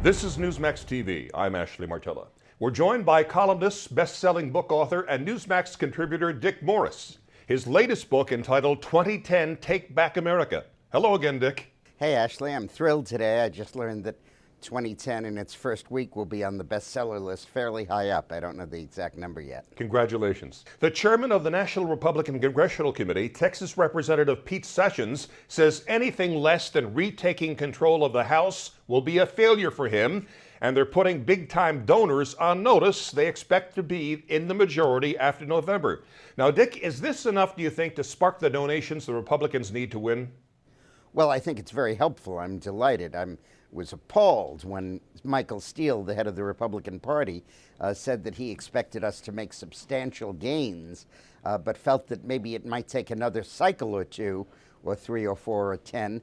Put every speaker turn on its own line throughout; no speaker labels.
This is Newsmax TV. I'm Ashley Martella. We're joined by columnist, best-selling book author, and Newsmax contributor Dick Morris. His latest book entitled 2010 Take Back America. Hello again, Dick.
Hey, Ashley. I'm thrilled today. I just learned that 2010 in its first week will be on the bestseller list fairly high up. I don't know the exact number yet.
Congratulations. The chairman of the National Republican Congressional Committee, Texas Representative Pete Sessions, says anything less than retaking control of the House will be a failure for him, and they're putting big-time donors on notice. They expect to be in the majority after November. Now, Dick, is this enough, do you think, to spark the donations the Republicans need to win?
Well, I think it's very helpful. I'm delighted. Was appalled when Michael Steele, the head of the Republican Party, said that he expected us to make substantial gains, but felt that maybe it might take another cycle or two, or 3 or 4 or 10,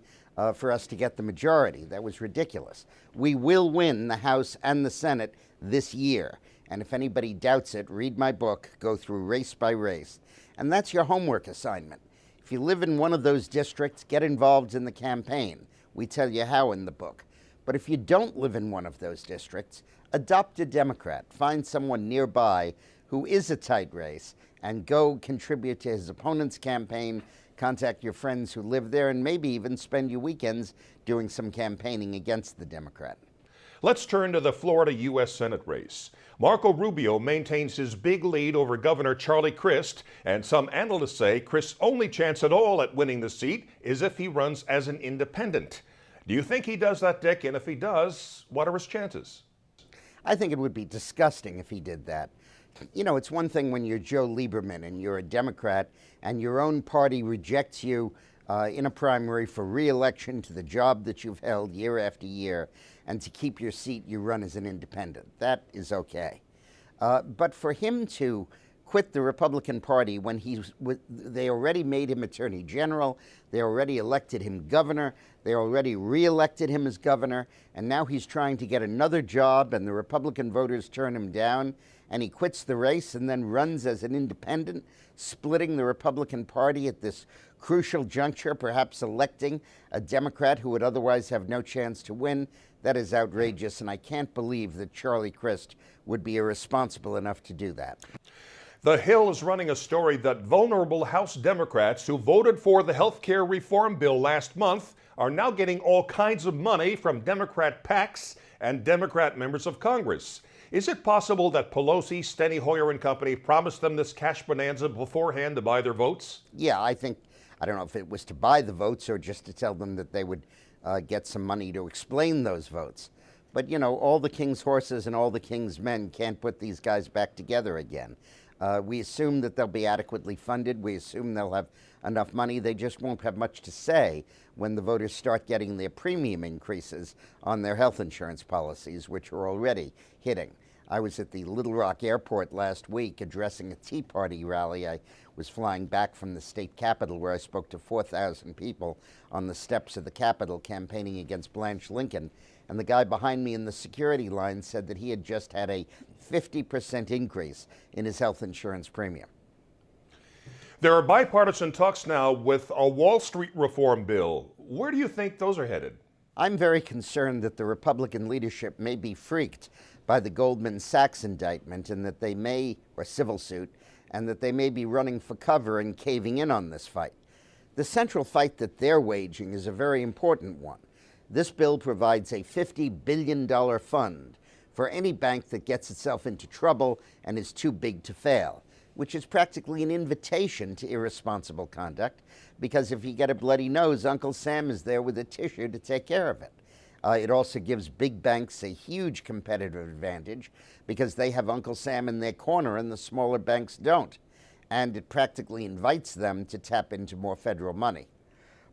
for us to get the majority. That was ridiculous. We will win the House and the Senate this year. And if anybody doubts it, read my book, go through race by race. And that's your homework assignment. If you live in one of those districts, get involved in the campaign. We tell you how in the book. But if you don't live in one of those districts, adopt a Democrat. Find someone nearby who is a tight race and go contribute to his opponent's campaign, contact your friends who live there, and maybe even spend your weekends doing some campaigning against the Democrat.
Let's turn to the Florida U.S. Senate race. Marco Rubio maintains his big lead over Governor Charlie Crist, and some analysts say Crist's only chance at all at winning the seat is if he runs as an independent. Do you think he does that, Dick? And if he does, what are his chances?
I think it would be disgusting if he did that. You know, it's one thing when you're Joe Lieberman and you're a Democrat and your own party rejects you in a primary for re-election to the job that you've held year after year, and to keep your seat you run as an independent. That is okay. But for him to quit the Republican Party when they already made him Attorney General, they already elected him governor, they already re-elected him as governor, and now he's trying to get another job and the Republican voters turn him down, and he quits the race and then runs as an independent, splitting the Republican Party at this crucial juncture, perhaps electing a Democrat who would otherwise have no chance to win. That is outrageous, and I can't believe that Charlie Crist would be irresponsible enough to do that.
The Hill is running a story that vulnerable House Democrats who voted for the health care reform bill last month are now getting all kinds of money from Democrat PACs and Democrat members of Congress. Is it possible that Pelosi, Steny Hoyer and company promised them this cash bonanza beforehand to buy their votes?
Yeah, I don't know if it was to buy the votes or just to tell them that they would get some money to explain those votes. But, you know, all the king's horses and all the king's men can't put these guys back together again. We assume that they'll be adequately funded. We assume they'll have enough money. They just won't have much to say when the voters start getting their premium increases on their health insurance policies, which are already hitting. I was at the Little Rock Airport last week addressing a Tea Party rally. I was flying back from the state capitol where I spoke to 4,000 people on the steps of the Capitol campaigning against Blanche Lincoln. And the guy behind me in the security line said that he had just had a 50% increase in his health insurance premium.
There are bipartisan talks now with a Wall Street reform bill. Where do you think those are headed?
I'm very concerned that the Republican leadership may be freaked by the Goldman Sachs indictment and that they may, or civil suit, and that they may be running for cover and caving in on this fight. The central fight that they're waging is a very important one. This bill provides a $50 billion fund for any bank that gets itself into trouble and is too big to fail, which is practically an invitation to irresponsible conduct, because if you get a bloody nose, Uncle Sam is there with a tissue to take care of it. It also gives big banks a huge competitive advantage because they have Uncle Sam in their corner and the smaller banks don't. And it practically invites them to tap into more federal money.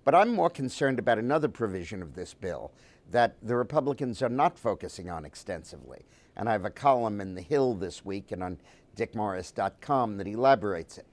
But I'm more concerned about another provision of this bill that the Republicans are not focusing on extensively. And I have a column in The Hill this week and on dickmorris.com that elaborates it.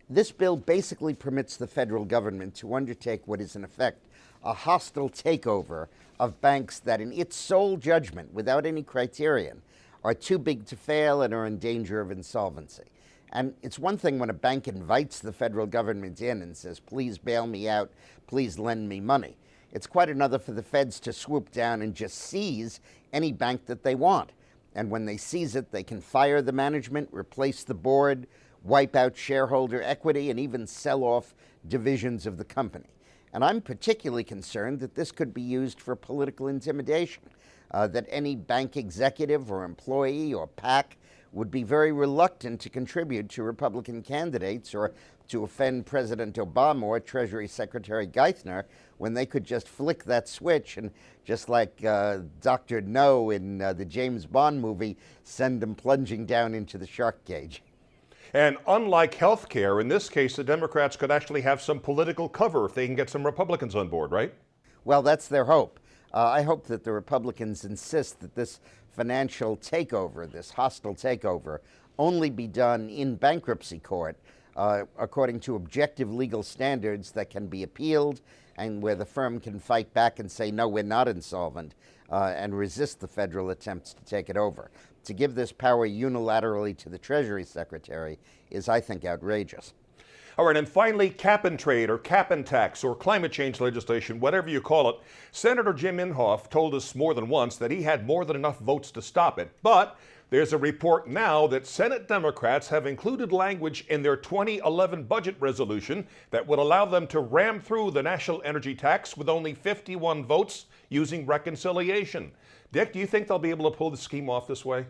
This bill basically permits the federal government to undertake what is in effect a hostile takeover of banks that in its sole judgment, without any criterion, are too big to fail and are in danger of insolvency. And it's one thing when a bank invites the federal government in and says, please bail me out, please lend me money. It's quite another for the feds to swoop down and just seize any bank that they want. And when they seize it, they can fire the management, replace the board, wipe out shareholder equity, and even sell off divisions of the company. And I'm particularly concerned that this could be used for political intimidation, that any bank executive or employee or PAC would be very reluctant to contribute to Republican candidates or to offend President Obama or Treasury Secretary Geithner when they could just flick that switch and, just like Dr. No in the James Bond movie, send them plunging down into the shark cage.
And unlike health care, in this case, the Democrats could actually have some political cover if they can get some Republicans on board, right?
Well, that's their hope. I hope that the Republicans insist that this financial takeover, this hostile takeover, only be done in bankruptcy court according to objective legal standards that can be appealed and where the firm can fight back and say, no, we're not insolvent, and resist the federal attempts to take it over. To give this power unilaterally to the Treasury Secretary is, I think, outrageous.
All right, and finally, cap and trade or cap and tax or climate change legislation, whatever you call it. Senator Jim Inhofe told us more than once that he had more than enough votes to stop it. But there's a report now that Senate Democrats have included language in their 2011 budget resolution that would allow them to ram through the national energy tax with only 51 votes using reconciliation. Dick, do you think they'll be able to pull the scheme off this way?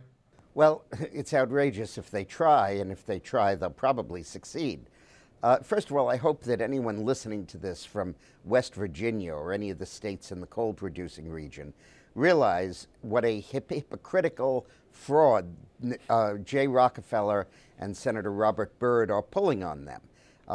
Well, it's outrageous if they try, and if they try, they'll probably succeed. First of all, I hope that anyone listening to this from West Virginia or any of the states in the coal-producing region realize what a hypocritical fraud Jay Rockefeller and Senator Robert Byrd are pulling on them.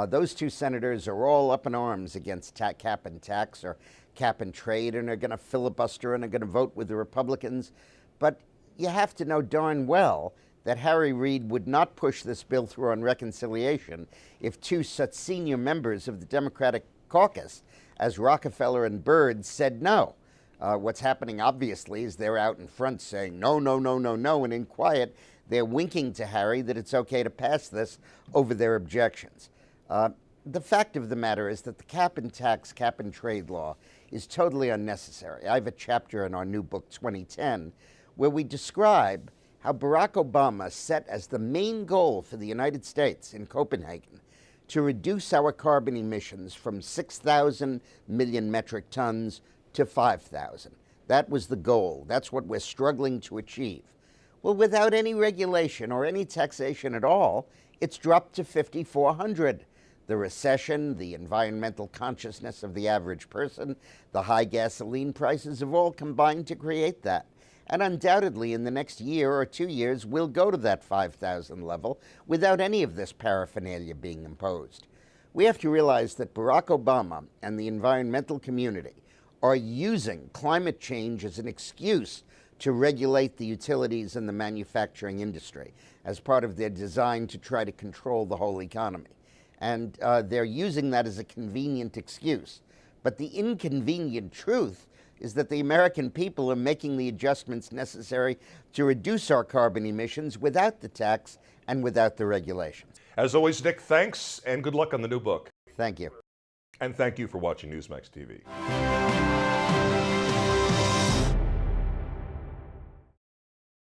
Those two senators are all up in arms against cap and tax or cap and trade, and are going to filibuster and are going to vote with the Republicans. But you have to know darn well that Harry Reid would not push this bill through on reconciliation if two such senior members of the Democratic caucus as Rockefeller and Byrd said no. What's happening, obviously, is they're out in front saying no, no, no, no, no, and in quiet, they're winking to Harry that it's okay to pass this over their objections. The fact of the matter is that the cap and tax, cap and trade law is totally unnecessary. I have a chapter in our new book, 2010, where we describe how Barack Obama set as the main goal for the United States in Copenhagen to reduce our carbon emissions from 6,000 million metric tons to 5,000. That was the goal. That's what we're struggling to achieve. Well, without any regulation or any taxation at all, it's dropped to 5,400. The recession, the environmental consciousness of the average person, the high gasoline prices have all combined to create that. And undoubtedly, in the next year or 2 years, we'll go to that 5,000 level without any of this paraphernalia being imposed. We have to realize that Barack Obama and the environmental community are using climate change as an excuse to regulate the utilities and the manufacturing industry as part of their design to try to control the whole economy. And they're using that as a convenient excuse. But the inconvenient truth is that the American people are making the adjustments necessary to reduce our carbon emissions without the tax and without the regulations.
As always, Dick, thanks and good luck on the new book.
Thank you.
And thank you for watching Newsmax TV.